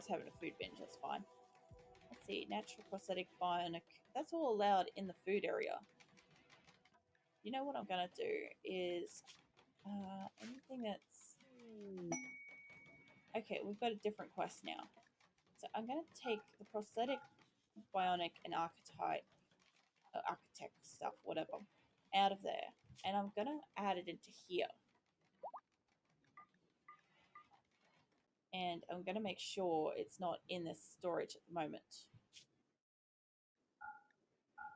was having a food binge, that's fine. Let's see, natural, prosthetic, bionic. That's all allowed in the food area. You know what I'm going to do is anything that's... Okay, we've got a different quest now. So I'm going to take the prosthetic, bionic, and archetype, architect stuff, whatever, out of there. And I'm going to add it into here. And I'm going to make sure it's not in this storage at the moment.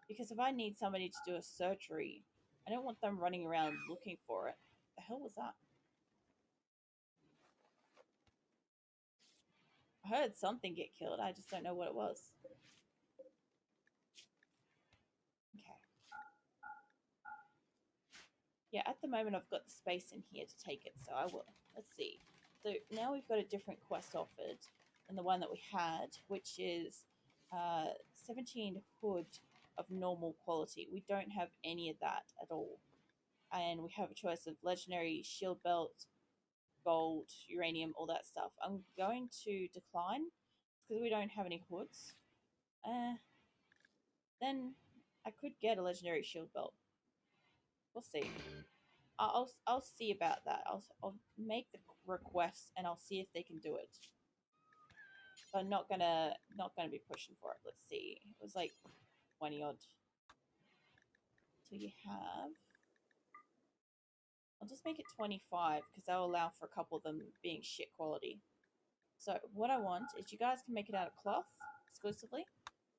Because if I need somebody to do a surgery, I don't want them running around looking for it. The hell was that? I heard something get killed. I just don't know what it was. Okay. Yeah, at the moment I've got the space in here to take it, so I will. Let's see. So now we've got a different quest offered than the one that we had, which is 17 hood of normal quality. We don't have any of that at all. And we have a choice of legendary, shield belt, gold, uranium, all that stuff. I'm going to decline because we don't have any hoods. Then I could get a legendary shield belt. We'll see. I'll see about that. I'll make the request and I'll see if they can do it. But I'm not gonna be pushing for it. Let's see. It was like 20 odd. So you have. I'll just make it 25 because that'll allow for a couple of them being shit quality. So what I want is you guys can make it out of cloth exclusively.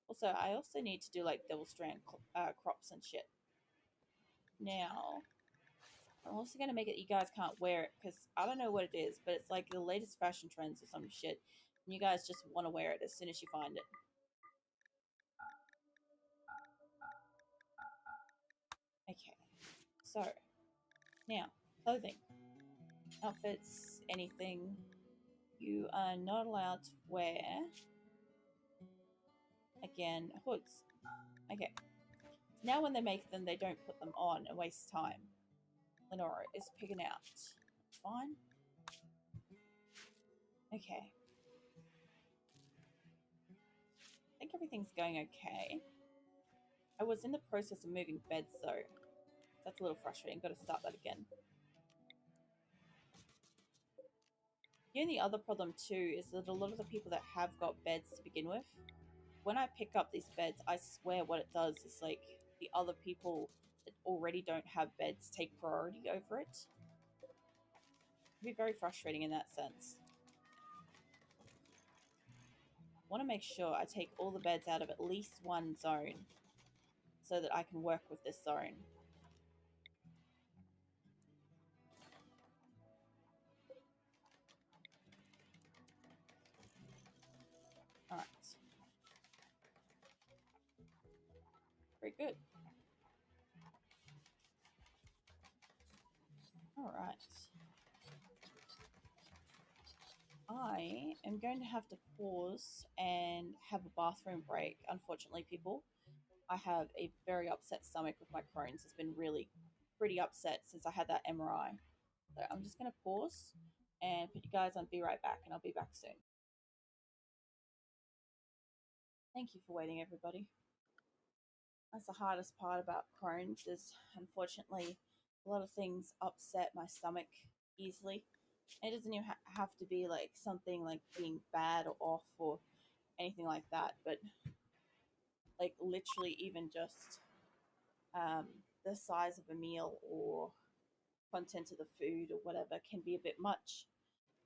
Also, I also need to do like double strand crops and shit. Now, I'm also going to make it you guys can't wear it because I don't know what it is, but it's like the latest fashion trends or some shit. And you guys just want to wear it as soon as you find it. Okay, so now clothing, outfits, anything you are not allowed to wear. Again, hoods. Okay, now when they make them, they don't put them on and waste time. Lenora is picking out. Fine. Okay. I think everything's going okay. I was in the process of moving beds though. That's a little frustrating. Got to start that again. The only other problem too is that a lot of the people that have got beds to begin with, when I pick up these beds, I swear what it does is like the other people that already don't have beds take priority over it. It'd be very frustrating in that sense. I want to make sure I take all the beds out of at least one zone so that I can work with this zone. Alright. Very good. Alright. I am going to have to pause and have a bathroom break, unfortunately, people. I have a very upset stomach with my Crohn's. It's been really pretty upset since I had that MRI. So I'm just going to pause and put you guys on Be Right Back, and I'll be back soon. Thank you for waiting, everybody. That's the hardest part about Crohn's is, unfortunately, a lot of things upset my stomach easily. It doesn't even have to be like something like being bad or off or anything like that, but like literally even just the size of a meal or content of the food or whatever can be a bit much.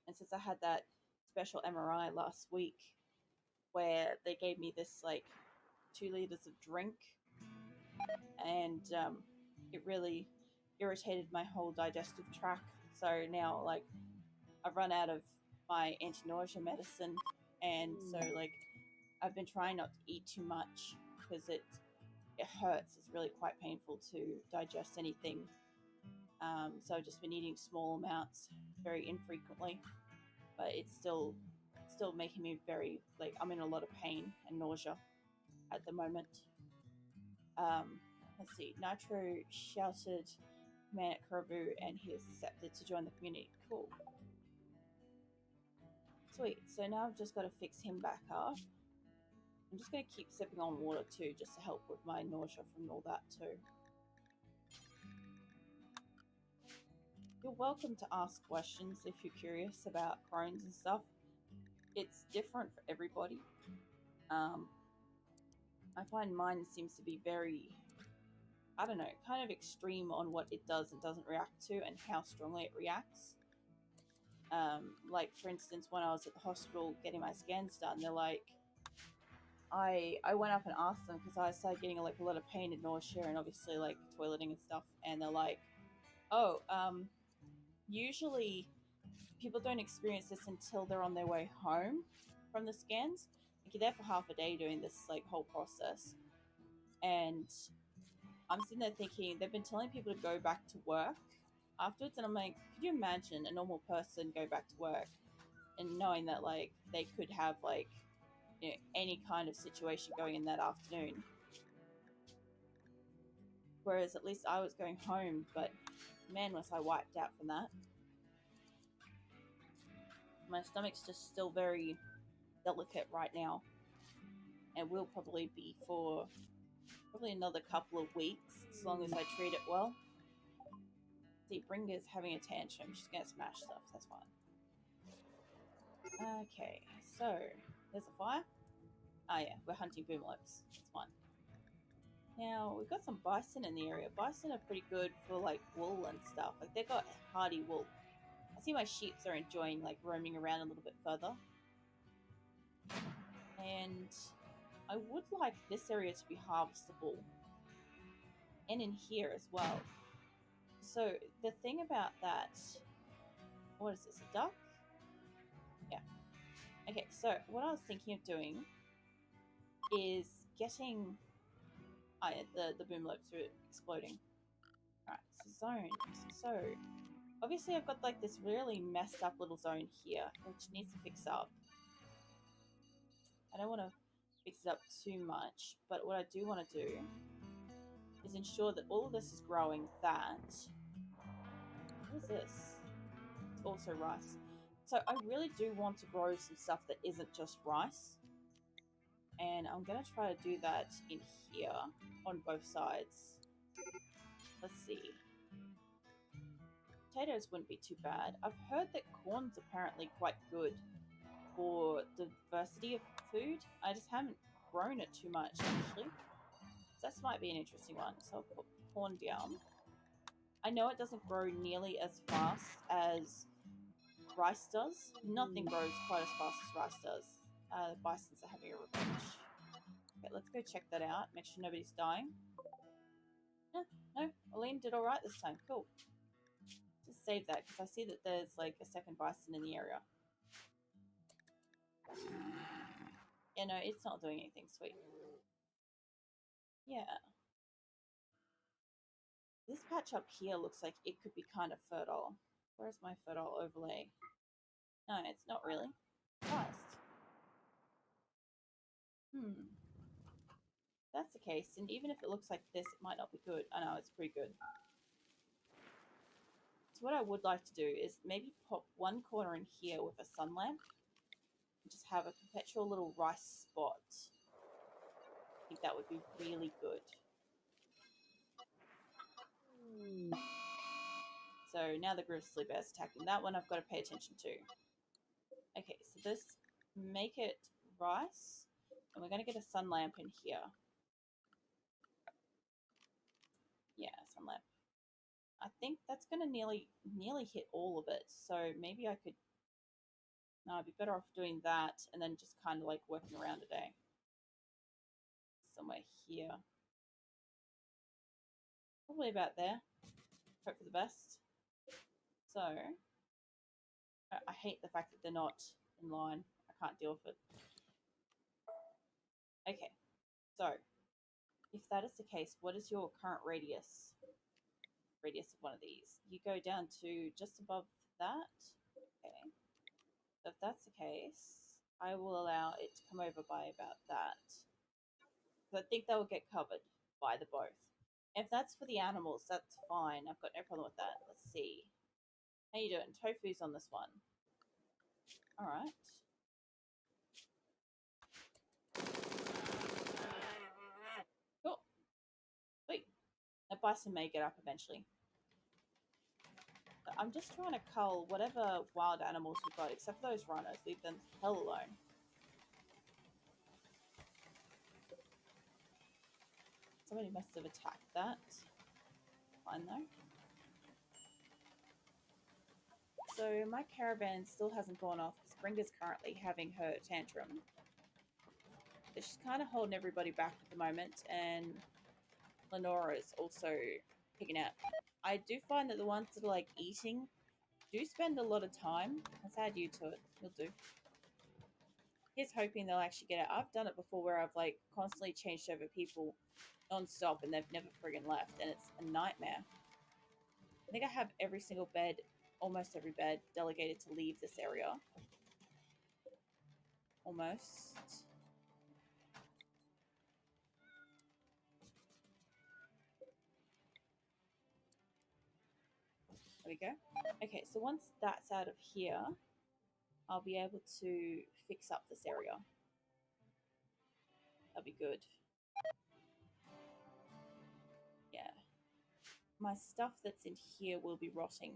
And since I had that special MRI last week where they gave me this like 2 liters of drink, and it really irritated my whole digestive tract. So now like I've run out of my anti-nausea medicine, and so like I've been trying not to eat too much because it hurts. It's really quite painful to digest anything. So I've just been eating small amounts very infrequently, but it's still making me very like I'm in a lot of pain and nausea at the moment. Let's see. Nitro shouted man at Karabu and he is accepted to join the community. Cool. So sweet. So now I've just got to fix him back up. I'm just going to keep sipping on water too, just to help with my nausea from all that too. You're welcome to ask questions if you're curious about Crohn's and stuff. It's different for everybody. I find mine seems to be very, I don't know, kind of extreme on what it does and doesn't react to and how strongly it reacts. Like, for instance, when I was at the hospital getting my scans done, they're like, I went up and asked them because I started getting like a lot of pain and nausea and obviously like toileting and stuff, and they're like, oh, usually people don't experience this until they're on their way home from the scans. Like, you're there for half a day doing this like whole process, and I'm sitting there thinking they've been telling people to go back to work afterwards, and I'm like, could you imagine a normal person go back to work and knowing that like they could have like, you know, any kind of situation going in that afternoon? Whereas at least I was going home, but man, was I wiped out from that. My stomach's just still very delicate right now, and will probably be for probably another couple of weeks as long as I treat it well. See, Bringer's having a tantrum. She's gonna smash stuff. That's fine. Okay, so there's a fire. Ah, yeah, we're hunting boomlopes. That's fine. Now we've got some bison in the area. Bison are pretty good for like wool and stuff. Like, they've got hardy wool. I see my sheep are enjoying like roaming around a little bit further. And I would like this area to be harvestable. And in here as well. So the thing about that, what is this, a duck? Yeah. Okay, so what I was thinking of doing is getting the boom lopes are exploding. Alright, so zones. So obviously I've got like this really messed up little zone here, which needs to fix up. I don't want to fix it up too much, but what I do want to do is ensure that all of this is growing that... What is this? It's also rice. So I really do want to grow some stuff that isn't just rice. And I'm going to try to do that in here on both sides. Let's see. Potatoes wouldn't be too bad. I've heard that corn's apparently quite good for diversity of food. I just haven't grown it too much, actually. So this might be an interesting one. So I'll put corn down. I know it doesn't grow nearly as fast as rice does. Nothing grows quite as fast as rice does. The bisons are having a revenge. Okay, let's go check that out. Make sure nobody's dying. No, Aline did alright this time. Cool. Just save that, because I see that there's like a second bison in the area. Yeah, no, it's not doing anything sweet. Yeah. This patch up here looks like it could be kind of fertile. Where's my fertile overlay? No, it's not really. Christ. That's the case, and even if it looks like this, it might not be good. I know, it's pretty good. So what I would like to do is maybe pop one corner in here with a sun lamp. And just have a perpetual little rice spot. I think that would be really good. So now the grizzly bear's attacking. That one I've got to pay attention to. Okay, so this, make it rice. And we're going to get a sun lamp in here. Yeah, sun lamp. I think that's going to nearly hit all of it. So maybe I could... No, I'd be better off doing that and then just kind of like working around a day. Somewhere here. Probably about there. Hope for the best. So, I hate the fact that they're not in line. I can't deal with it. Okay, so if that is the case, what is your current radius? Radius of one of these. You go down to just above that. Okay. So if that's the case, I will allow it to come over by about that. So I think they will get covered by the both. If that's for the animals, that's fine. I've got no problem with that. Let's see. How you doing? Tofu's on this one. Alright. That bison may get up eventually. But I'm just trying to cull whatever wild animals we've got, except for those rhinos. Leave them the hell alone. Somebody must have attacked that. Fine though. So my caravan still hasn't gone off because Bringa's currently having her tantrum. So she's kind of holding everybody back at the moment, and Lenora's also picking out. I do find that the ones that are like eating do spend a lot of time. Let's add you to it. You'll do. Here's hoping they'll actually get it. I've done it before where I've like constantly changed over people non-stop and they've never friggin' left, and it's a nightmare. I think I have every single bed, almost every bed, delegated to leave this area. Almost. There we go. Okay, so once that's out of here, I'll be able to fix up this area. That'll be good. Yeah. My stuff that's in here will be rotting.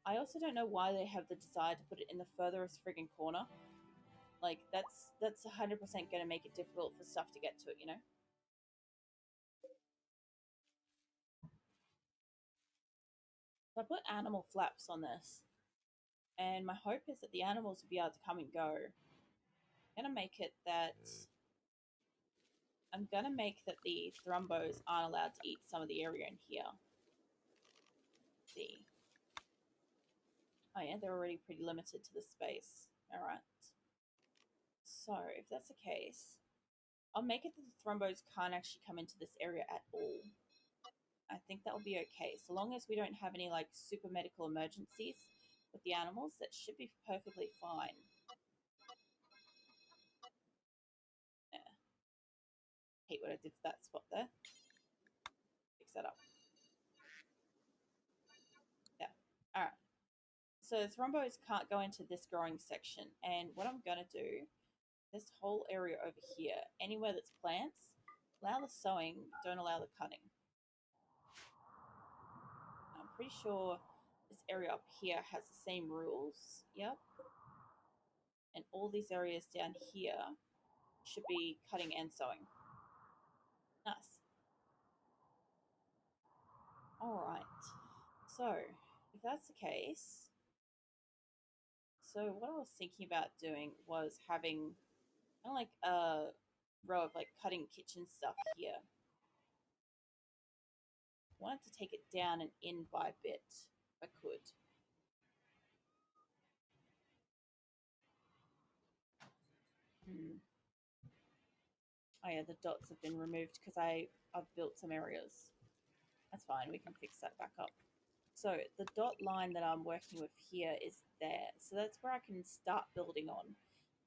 I also don't know why they have the desire to put it in the furthest friggin' corner. Like, that's 100% going to make it difficult for stuff to get to it, you know? So I put animal flaps on this. And my hope is that the animals will be able to come and go. I'm going to make it that... I'm going to make that the thrumbos aren't allowed to eat some of the area in here. Let's see. Oh yeah, they're already pretty limited to the space. Alright. So, if that's the case, I'll make it that the thrumbos can't actually come into this area at all. I think that will be okay. So long as we don't have any, like, super medical emergencies with the animals, that should be perfectly fine. Yeah. Hate what I did to that spot there. Fix that up. Yeah. Alright. So the thrumbos can't go into this growing section. And what I'm going to do, this whole area over here, anywhere that's plants, allow the sowing, don't allow the cutting. I'm pretty sure this area up here has the same rules. Yep. And all these areas down here should be cutting and sewing. Nice. Alright. So, if that's the case... So, what I was thinking about doing was having kind of like a row of like cutting kitchen stuff here. I wanted to take it down and in by a bit, if I could. Oh yeah, the dots have been removed because I've built some areas. That's fine, we can fix that back up. So the dot line that I'm working with here is there. So that's where I can start building on.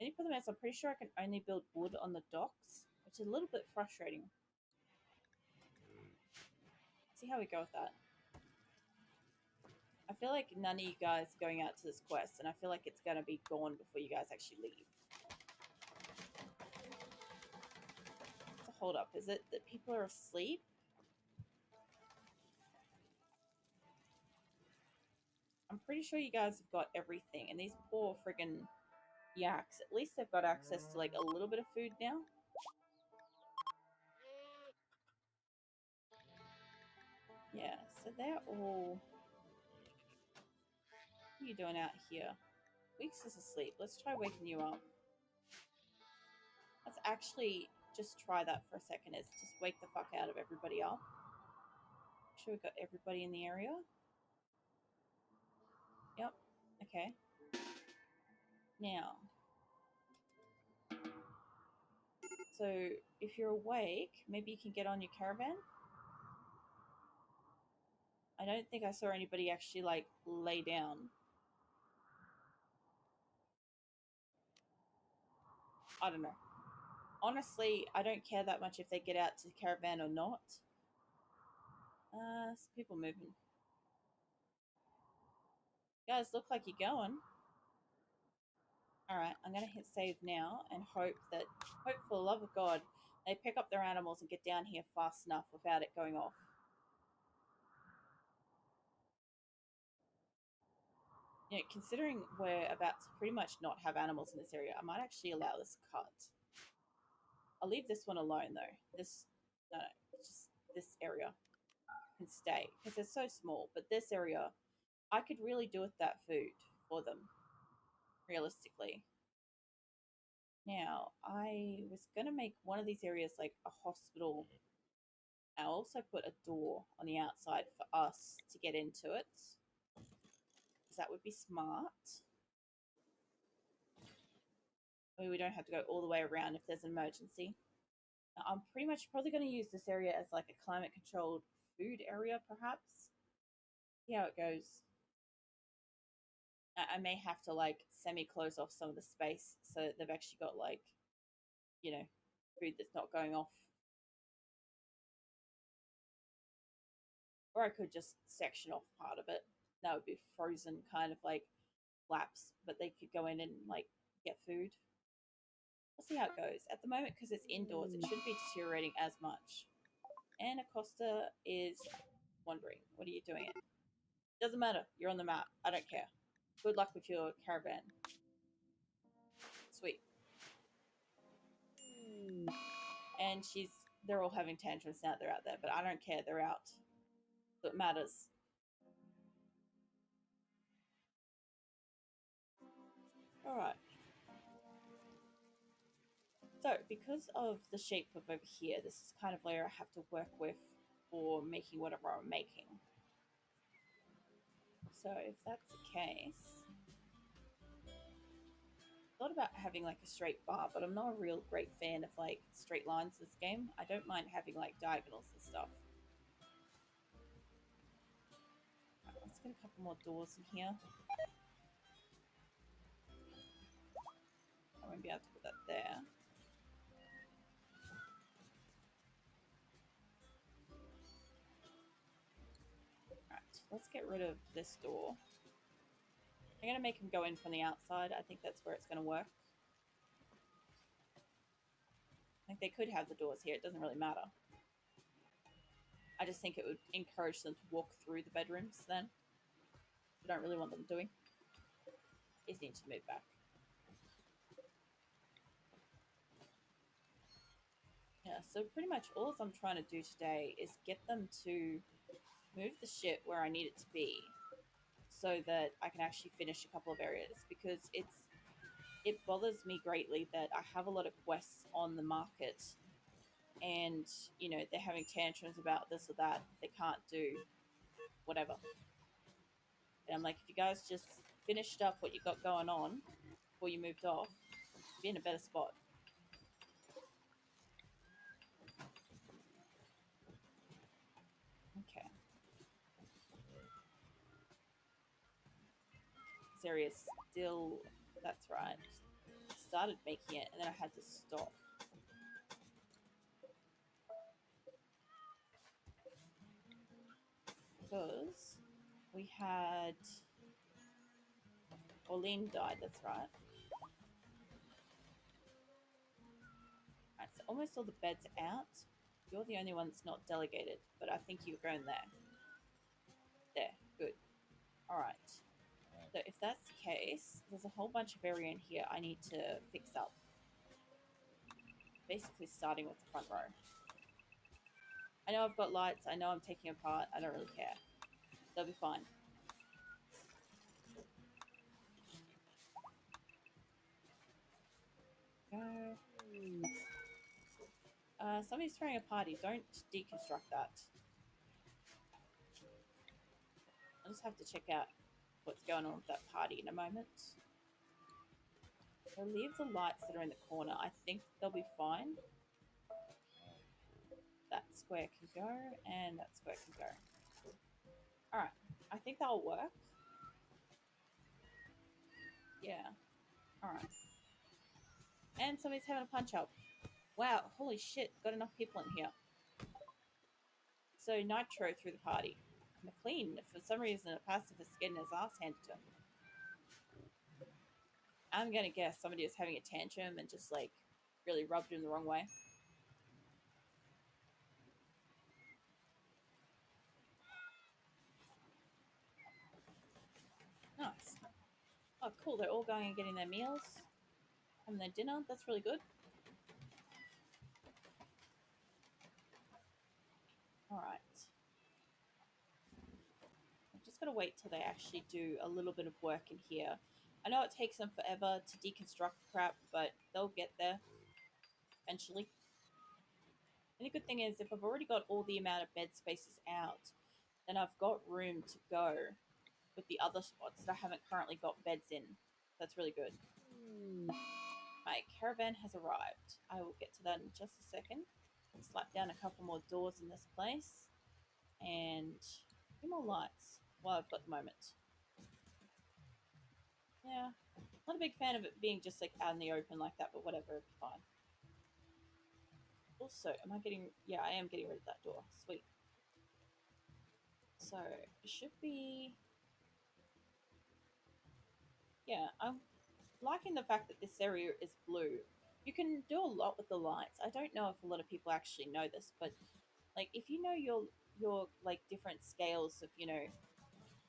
Any problem is I'm pretty sure I can only build wood on the docks, which is a little bit frustrating. See how we go with that. I feel like none of you guys are going out to this quest, and I feel like it's going to be gone before you guys actually leave. So hold up, is it that people are asleep? I'm pretty sure you guys have got everything, and these poor friggin' yaks, at least they've got access to like a little bit of food now. Yeah, so they're all... What are you doing out here? Weeks is asleep. Let's try waking you up. Let's actually just try that for a second. Is just wake the fuck out of everybody up. Make sure we've got everybody in the area. Yep. Okay. Now. So, if you're awake, maybe you can get on your caravan. I don't think I saw anybody actually, like, lay down. I don't know. Honestly, I don't care that much if they get out to the caravan or not. Some people moving. You guys look like you're going. Alright, I'm going to hit save now and hope for the love of God, they pick up their animals and get down here fast enough without it going off. You know, considering we're about to pretty much not have animals in this area, I might actually allow this cut. I'll leave this one alone though. This, no, just this area can stay because they're so small. But this area, I could really do with that food for them, realistically. Now, I was going to make one of these areas like a hospital. I'll also put a door on the outside for us to get into it. Because that would be smart. I mean, we don't have to go all the way around if there's an emergency. Now, I'm pretty much probably going to use this area as like a climate controlled food area, perhaps. See how it goes. I may have to like semi close off some of the space so that they've actually got like, you know, food that's not going off. Or I could just section off part of it. That would be frozen kind of like flaps, but they could go in and like get food. We'll see how it goes. At the moment, because it's indoors, it shouldn't be deteriorating as much. And Acosta is wondering, what are you doing it? Doesn't matter. You're on the map. I don't care. Good luck with your caravan. Sweet. And they're all having tantrums now they're out there, but I don't care. They're out. So it matters. Alright. So, because of the shape of over here, this is kind of where I have to work with for making whatever I'm making. So, if that's the case, I thought about having like a straight bar, but I'm not a real great fan of like straight lines this game. I don't mind having like diagonals and stuff. Right, let's get a couple more doors in here. I won't be able to put that there. Right, let's get rid of this door. I'm going to make them go in from the outside. I think that's where it's going to work. Like they could have the doors here. It doesn't really matter. I just think it would encourage them to walk through the bedrooms then. I don't really want them doing. Just need to move back. Yeah, so pretty much all I'm trying to do today is get them to move the shit where I need it to be so that I can actually finish a couple of areas, because it bothers me greatly that I have a lot of quests on the market and, you know, they're having tantrums about this or that. They can't do whatever. And I'm like, if you guys just finished up what you got going on before you moved off, you'd be in a better spot. Okay. This area is still, that's right. Started making it and then I had to stop. Because we had Orlean died, that's right. Right, so almost all the beds are out. You're the only one that's not delegated, but I think you're going there. There, good. Alright. So if that's the case, there's a whole bunch of area in here I need to fix up. Basically starting with the front row. I know I've got lights, I know I'm taking apart, I don't really care. They'll be fine. Go. Somebody's throwing a party. Don't deconstruct that. I'll just have to check out what's going on with that party in a moment. I'll leave the lights that are in the corner. I think they'll be fine. That square can go, and that square can go. Alright, I think that'll work. Yeah. Alright. And somebody's having a punch-up. Wow, holy shit, got enough people in here. So Nitro through the party. McLean, for some reason, a pacifist getting his ass handed to him. I'm gonna guess somebody was having a tantrum and just like really rubbed him the wrong way. Nice. Oh, cool. They're all going and getting their meals, having their dinner. That's really good. All right. I've just got to wait till they actually do a little bit of work in here. I know it takes them forever to deconstruct crap, but they'll get there eventually. And the good thing is, if I've already got all the amount of bed spaces out, then I've got room to go with the other spots that I haven't currently got beds in. That's really good. My caravan has arrived. I will get to that in just a second. Slap down a couple more doors in this place. And a few more lights while I've got the moment. Yeah, not a big fan of it being just like out in the open like that, but whatever, it's fine. Also, am I getting... Yeah, I am getting rid of that door. Sweet. So, it should be... Yeah, I'm liking the fact that this area is blue. You can do a lot with the lights. I don't know if a lot of people actually know this, but like if you know your like different scales of, you know,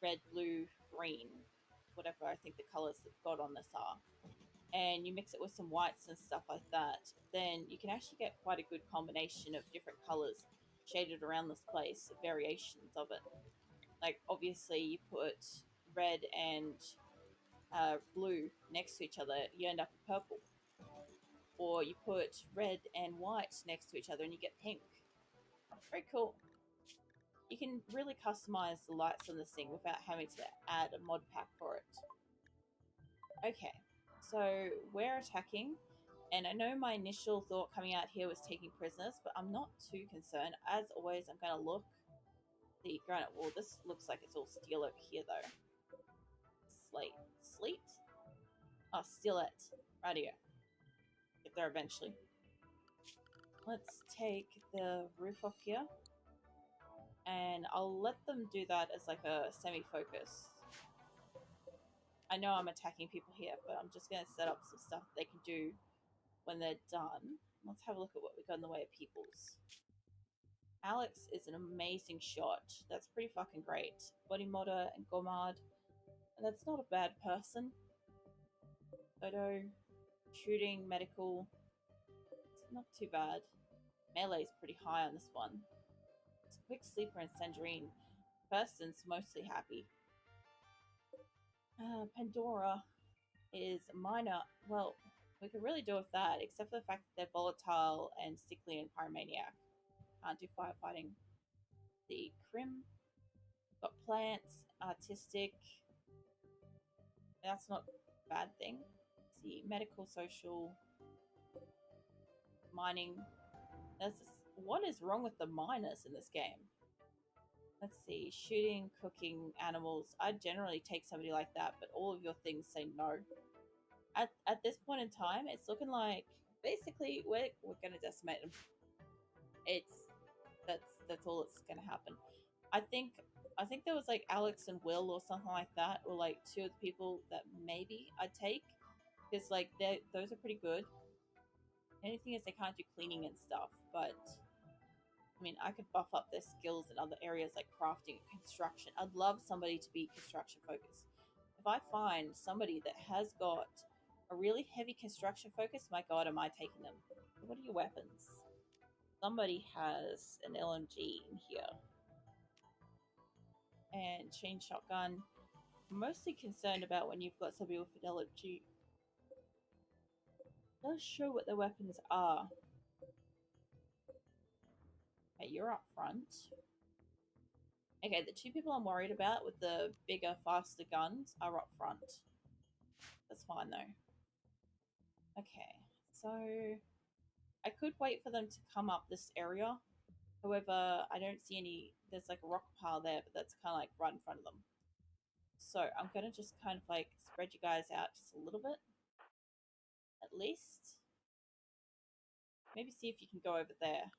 red, blue, green, whatever I think the colors that got on this are, and you mix it with some whites and stuff like that, then you can actually get quite a good combination of different colors shaded around this place, variations of it. Like obviously you put red and blue next to each other, you end up with purple. Or you put red and white next to each other and you get pink. Very cool. You can really customize the lights on this thing without having to add a mod pack for it. Okay, so we're attacking, and I know my initial thought coming out here was taking prisoners, but I'm not too concerned. As always, I'm going to look the granite wall. This looks like it's all steel over here, though. Slate. Sleet? Oh, steelette. Right here. Get there eventually. Let's take the roof off here. And I'll let them do that as like a semi-focus. I know I'm attacking people here, but I'm just going to set up some stuff that they can do when they're done. Let's have a look at what we've got in the way of peoples. Alex is an amazing shot. That's pretty fucking great. Body modder and Gomard. And that's not a bad person. Photo, shooting, medical. It's not too bad. Melee's pretty high on this one. It's a quick sleeper and Sandrine. Person's mostly happy. Pandora is minor. Well, we could really do with that, except for the fact that they're volatile and sickly and pyromaniac. Can't do firefighting. The Crim got plants, artistic. That's not a bad thing. Let's see, medical, social, mining. What is wrong with the miners in this game? Let's see, shooting, cooking, animals. I'd generally take somebody like that, but all of your things say no. At this point in time, it's looking like basically we're gonna decimate them. That's all that's gonna happen. I think there was like Alex and Will or something like that, or like two of the people that maybe I'd take, because like those are pretty good. Anything is they can't do cleaning and stuff, but I mean, I could buff up their skills in other areas like crafting and construction. I'd love somebody to be construction focused. If I find somebody that has got a really heavy construction focus, my god, am I taking them? What are your weapons? Somebody has an LMG in here. And chain shotgun. I'm mostly concerned about when you've got somebody with an LMG. It does show what their weapons are. Okay, you're up front. Okay, the two people I'm worried about with the bigger, faster guns are up front. That's fine though. Okay, so I could wait for them to come up this area. However, I don't see any... There's like a rock pile there, but that's kind of like right in front of them. So I'm going to just kind of like spread you guys out just a little bit. At least. Maybe see if you can go over there.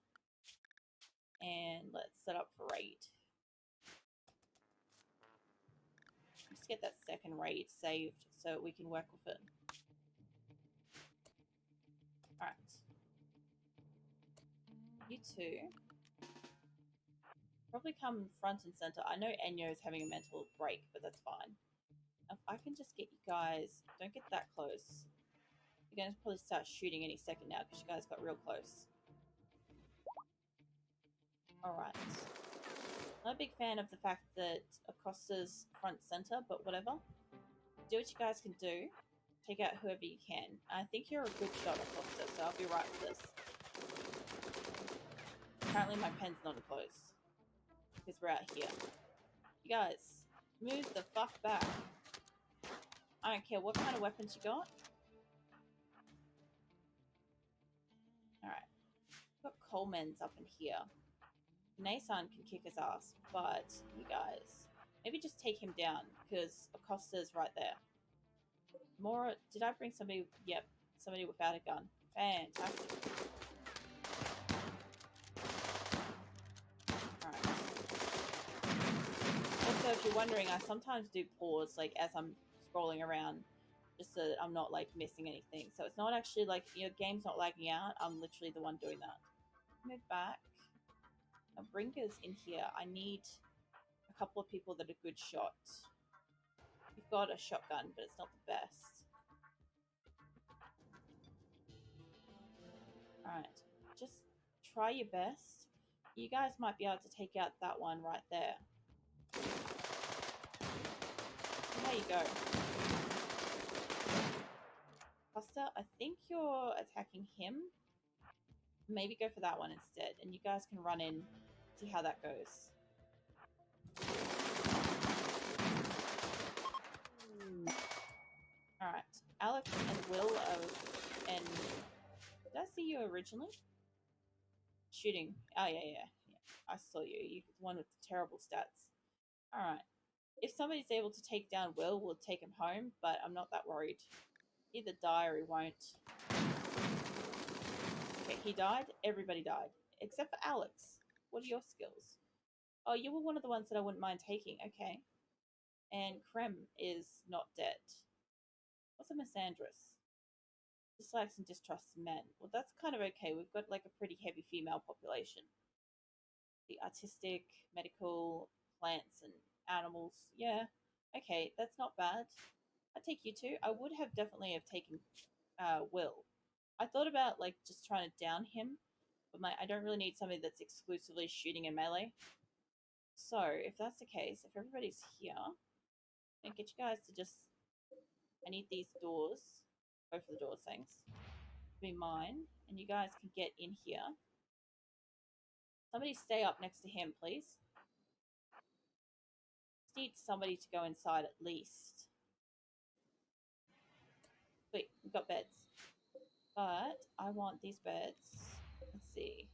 And let's set up for raid. Just get that second raid saved so we can work with it. Alright. You two probably come front and center. I know Enyo is having a mental break, but that's fine. If I can just get you guys, don't get that close. You're going to probably start shooting any second now because you guys got real close. Alright. Not a big fan of the fact that Acosta's front center, but whatever. Do what you guys can do. Take out whoever you can. I think you're a good shot, Acosta, so I'll be right with this. Apparently my pen's not close. Because we're out here. You guys, move the fuck back. I don't care what kind of weapons you got. Alright. Got Coleman's up in here. Nason can kick his ass, but you guys, maybe just take him down, because Acosta's right there. More, did I bring somebody? Yep, somebody without a gun. Fantastic. Alright. Also, if you're wondering, I sometimes do pause, like, as I'm scrolling around, just so that I'm not, like, missing anything. So it's not actually, like, your game's not lagging out, I'm literally the one doing that. Move back. Now, Brinker's in here. I need a couple of people that are good shots. You've got a shotgun, but it's not the best. Alright, just try your best. You guys might be able to take out that one right there. There you go. Costa, I think you're attacking him. Maybe go for that one instead, and you guys can run in, see how that goes. Alright, Alex and Will are, and did I see you originally? Shooting. Oh, yeah. I saw you. You're the one with the terrible stats. Alright. If somebody's able to take down Will, we'll take him home, but I'm not that worried. Either die or he won't. Okay, he died. Everybody died. Except for Alex. What are your skills? Oh, you were one of the ones that I wouldn't mind taking. Okay. And Krem is not dead. What's a misandrous? Dislikes and distrusts men. Well, that's kind of okay. We've got like a pretty heavy female population. The artistic, medical, plants and animals. Yeah. Okay, that's not bad. I'd take you two. I would have definitely have taken Will. I thought about like just trying to down him, but I don't really need somebody that's exclusively shooting in melee. So if that's the case, if everybody's here, I get you guys to just. I need these doors, both of the doors, thanks, to be mine, and you guys can get in here. Somebody stay up next to him, please. Just need somebody to go inside at least. Wait, we've got beds. But I want these beds. Let's see.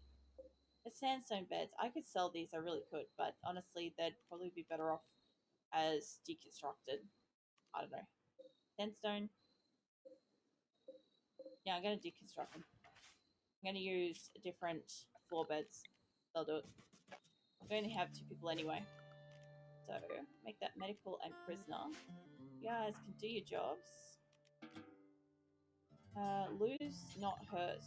The sandstone beds. I could sell these, I really could, but honestly, they'd probably be better off as deconstructed. I don't know. Sandstone. Yeah, I'm going to deconstruct them. I'm going to use different floor beds. They'll do it. We only have 2 people anyway. So, make that medical and prisoner. You guys can do your jobs. Lose, not hurt.